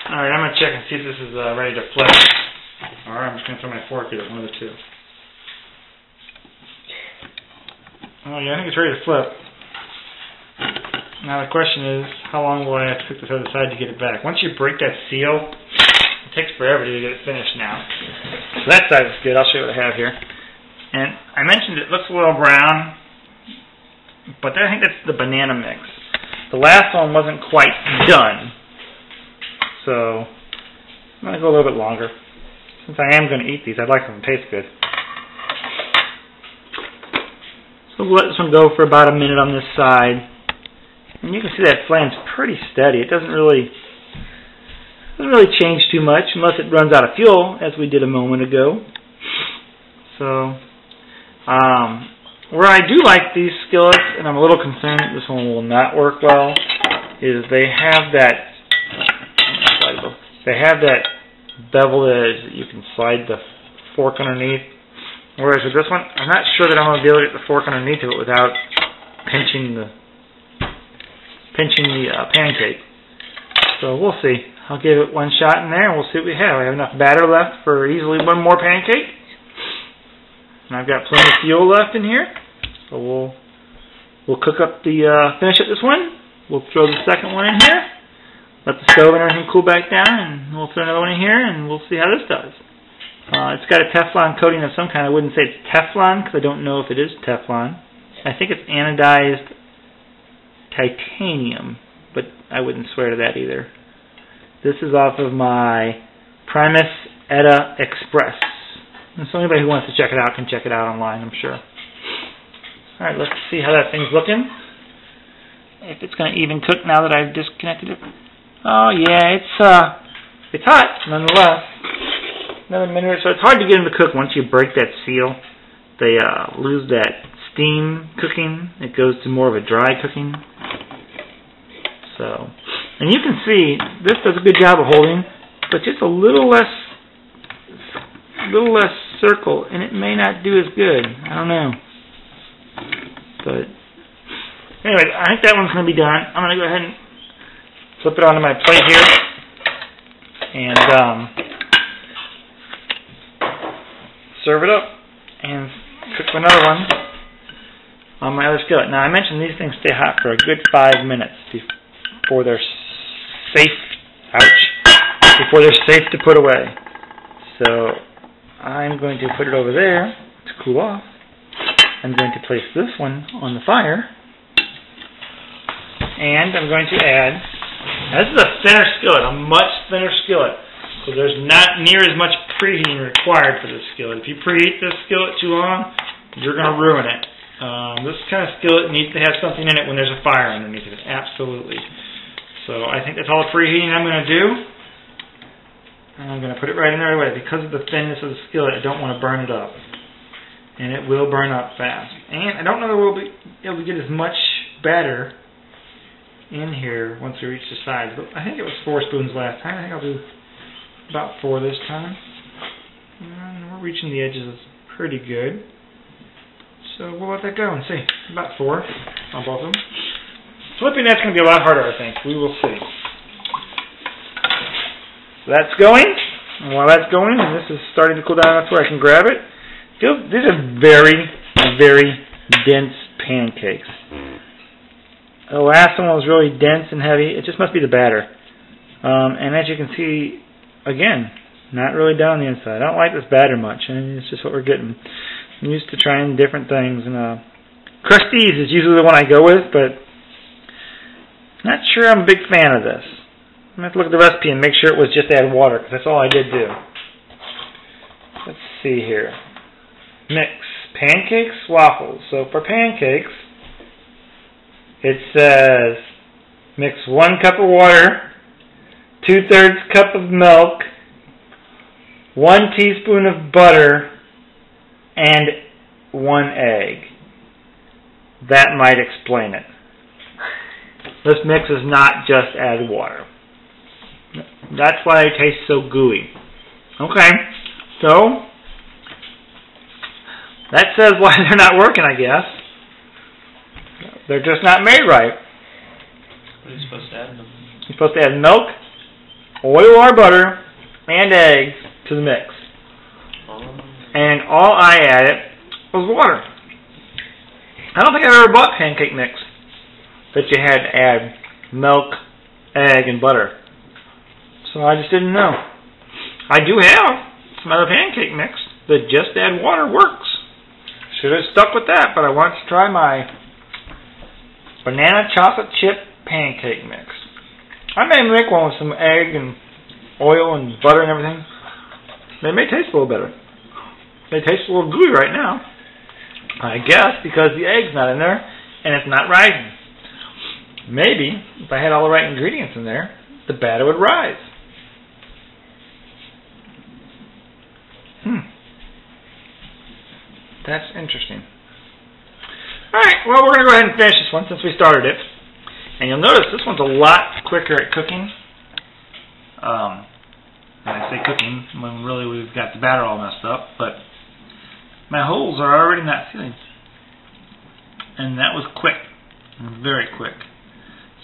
Alright, I'm going to check and see if this is ready to flip. Or I'm just going to throw my fork at it, one of the two. Oh yeah, I think it's ready to flip. Now the question is, how long will I have to cook this other side to get it back? Once you break that seal, it takes forever to get it finished now. So that side is good. I'll show you what I have here. And I mentioned it looks a little brown, but I think that's the banana mix. The last one wasn't quite done. So I'm going to go a little bit longer. Since I am going to eat these, I'd like them to taste good. So we'll let this one go for about a minute on this side. And you can see that flame's pretty steady. It doesn't really change too much unless it runs out of fuel, as we did a moment ago. So, where I do like these skillets, and I'm a little concerned that this one will not work well, is they have that beveled edge that you can slide the fork underneath. Whereas with this one, I'm not sure that I'm going to be able to get the fork underneath of it without pinching the pancake. So we'll see. I'll give it one shot in there and we'll see what we have. I have enough batter left for easily one more pancake. And I've got plenty of fuel left in here. So we'll cook up finish up this one. We'll throw the second one in here. Let the stove and everything cool back down, and we'll throw another one in here and we'll see how this does. It's got a Teflon coating of some kind. I wouldn't say it's Teflon because I don't know if it is Teflon. I think it's anodized titanium, but I wouldn't swear to that either. This is off of my Primus Etta Express. And so anybody who wants to check it out can check it out online, I'm sure. Alright, let's see how that thing's looking. If it's going to even cook now that I've disconnected it. Oh yeah, it's hot nonetheless. Another minute or so. It's hard to get them to cook once you break that seal. They lose that steam cooking. It goes to more of a dry cooking. So, and you can see this does a good job of holding, but just a little less circle, and it may not do as good. I don't know. But anyway, I think that one's going to be done. I'm going to go ahead and flip it onto my plate here, and serve it up, and cook another one on my other skillet. Now I mentioned these things stay hot for a good 5 minutes before they're safe. Before they're safe to put away. So I'm going to put it over there to cool off. I'm going to place this one on the fire, and I'm going to add. Now this is a thinner skillet, a much thinner skillet. So there's not near as much preheating required for this skillet. If you preheat this skillet too long, you're going to ruin it. This kind of skillet needs to have something in it when there's a fire underneath it. Absolutely. So I think that's all the preheating I'm going to do. And I'm going to put it right in there right away. Because of the thinness of the skillet, I don't want to burn it up. And it will burn up fast. And I don't know that we'll be able to get as much batter in here once we reach the sides. But I think it was 4 spoons last time. I think I'll do about 4 this time. And we're reaching the edges pretty good. So we'll let that go and see. About 4 on both of them. Flipping that's going to be a lot harder, I think. We will see. So that's going. And while that's going, and this is starting to cool down enough where I can grab it. These are very, very dense pancakes. The last one was really dense and heavy. It just must be the batter. And as you can see, again, not really down the inside. I don't like this batter much, and it's just what we're getting. I'm used to trying different things, and Crusties is usually the one I go with, but not sure I'm a big fan of this. I'm going to have to look at the recipe and make sure it was just add water, because that's all I did do. Let's see here. Mix pancakes, waffles. So for pancakes, it says mix 1 cup of water, 2/3 cup of milk, 1 teaspoon of butter, and 1 egg. That might explain it. This mix is not just add water. That's why it tastes so gooey. Okay, so that says why they're not working, I guess. They're just not made right. What are you supposed to add? You're supposed to add milk, oil or butter and eggs to the mix. And all I added was water. I don't think I've ever bought pancake mix that you had to add milk, egg, and butter. So I just didn't know. I do have some other pancake mix that just add water works. Should have stuck with that, but I wanted to try my banana chocolate chip pancake mix. I may make one with some egg and oil and butter and everything. They may taste a little better. They taste a little gooey right now, I guess, because the egg's not in there and it's not rising. Maybe if I had all the right ingredients in there, the batter would rise. That's interesting. Alright, well, we're going to go ahead and finish this one since we started it. And you'll notice this one's a lot quicker at cooking. When I say cooking, when really we've got the batter all messed up, but my holes are already not sealing. And that was quick. Very quick.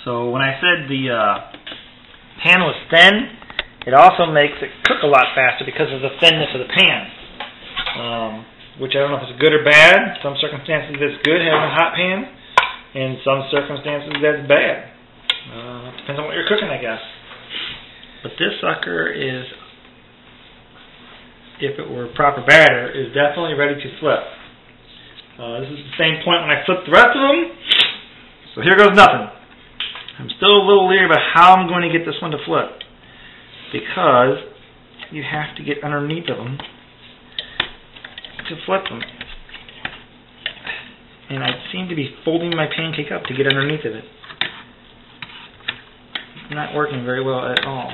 So when I said the pan was thin, it also makes it cook a lot faster because of the thinness of the pan. Which I don't know if it's good or bad. In some circumstances it's good having a hot pan. In some circumstances that's bad. Depends on what you're cooking, I guess. But this sucker is, if it were proper batter, is definitely ready to flip. This is the same point when I flipped the rest of them. So here goes nothing. I'm still a little leery about how I'm going to get this one to flip. Because you have to get underneath of them to flip them. And I seem to be folding my pancake up to get underneath of it. It's not working very well at all.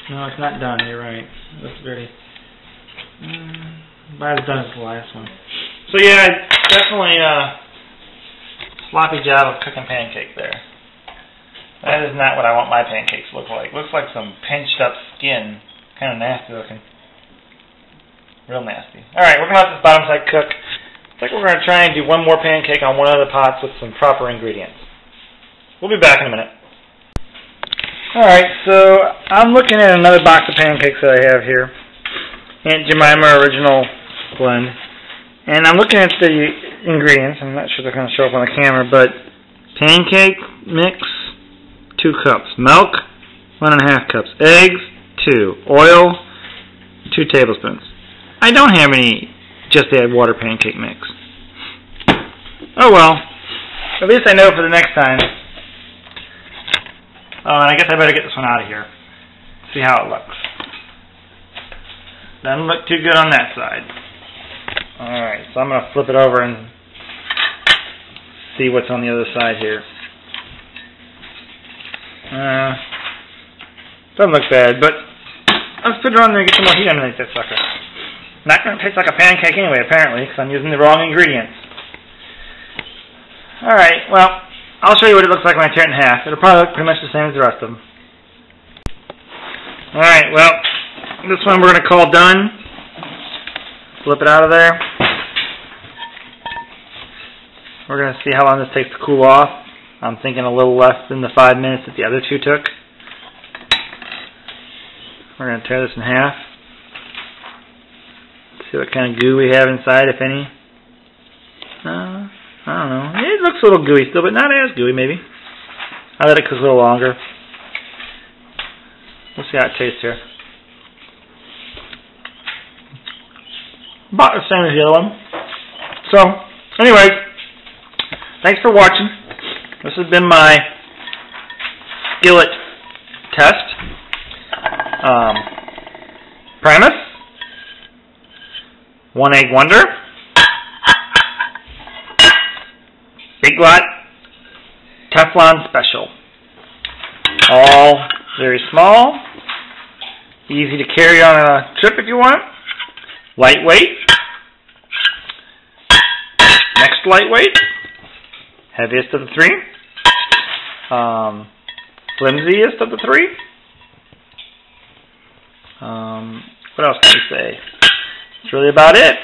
No, it's not done. You're right. It looks very... about as done as the last one. So yeah, definitely a sloppy job of cooking pancake there. That is not what I want my pancakes to look like. Looks like some pinched up skin. Kind of nasty looking. Real nasty. Alright, we're going to let this bottom side cook. I think we're going to try and do one more pancake on one of the pots with some proper ingredients. We'll be back in a minute. Alright, so I'm looking at another box of pancakes that I have here. Aunt Jemima Original Blend. And I'm looking at the ingredients. I'm not sure they're going to show up on the camera, but pancake mix, 2 cups. Milk, 1.5 cups. Eggs, 2. Oil, 2 tablespoons. I don't have any just add water pancake mix. Oh well. At least I know for the next time. Oh, and I guess I better get this one out of here. See how it looks. Doesn't look too good on that side. Alright, so I'm going to flip it over and see what's on the other side here. Doesn't look bad, but let's put it on there and get some more heat underneath that sucker. Not going to taste like a pancake anyway, apparently, because I'm using the wrong ingredients. Alright, well, I'll show you what it looks like when I tear it in half. It'll probably look pretty much the same as the rest of them. Alright, well, this one we're going to call done. Flip it out of there. We're going to see how long this takes to cool off. I'm thinking a little less than the 5 minutes that the other two took. We're going to tear this in half. See what kind of goo we have inside, if any. I don't know. It looks a little gooey still, but not as gooey, maybe. I'll let it cook a little longer. We'll see how it tastes here. About the same as the other one. So, anyways, thanks for watching. This has been my skillet test. Premise: 1 egg wonder. Big Lot Teflon Special. All very small. Easy to carry on a trip if you want. Lightweight. Next lightweight. Heaviest of the 3. Flimsiest of the 3. What else can we say? That's really about it.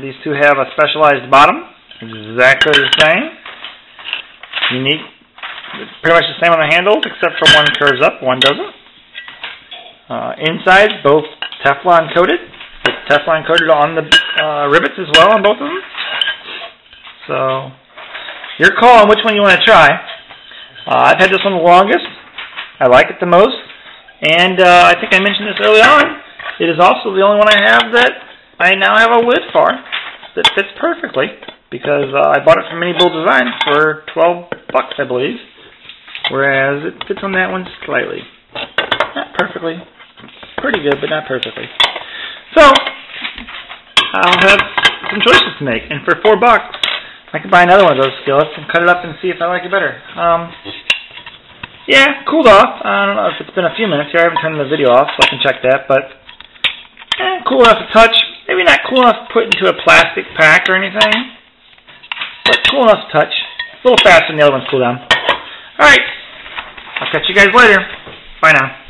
These two have a specialized bottom. Exactly the same. Unique. Pretty much the same on the handles, except for one curves up, one doesn't. Inside, both Teflon coated. It's Teflon coated on the rivets as well on both of them. So, your call on which one you want to try. I've had this one the longest. I like it the most. And I think I mentioned this early on. It is also the only one I have that I now have a lid for that fits perfectly. Because I bought it from Mini Bull Design for $12, I believe. Whereas it fits on that one slightly. Not perfectly. Pretty good, but not perfectly. So, I'll have some choices to make. And for $4, I can buy another one of those skillets and cut it up and see if I like it better. Yeah, cooled off. I don't know if it's been a few minutes here. I haven't turned the video off, so I can check that. But, cool enough to touch. Maybe not cool enough to put into a plastic pack or anything. But cool enough to touch. A little faster than the other one's cool down. Alright. I'll catch you guys later. Bye now.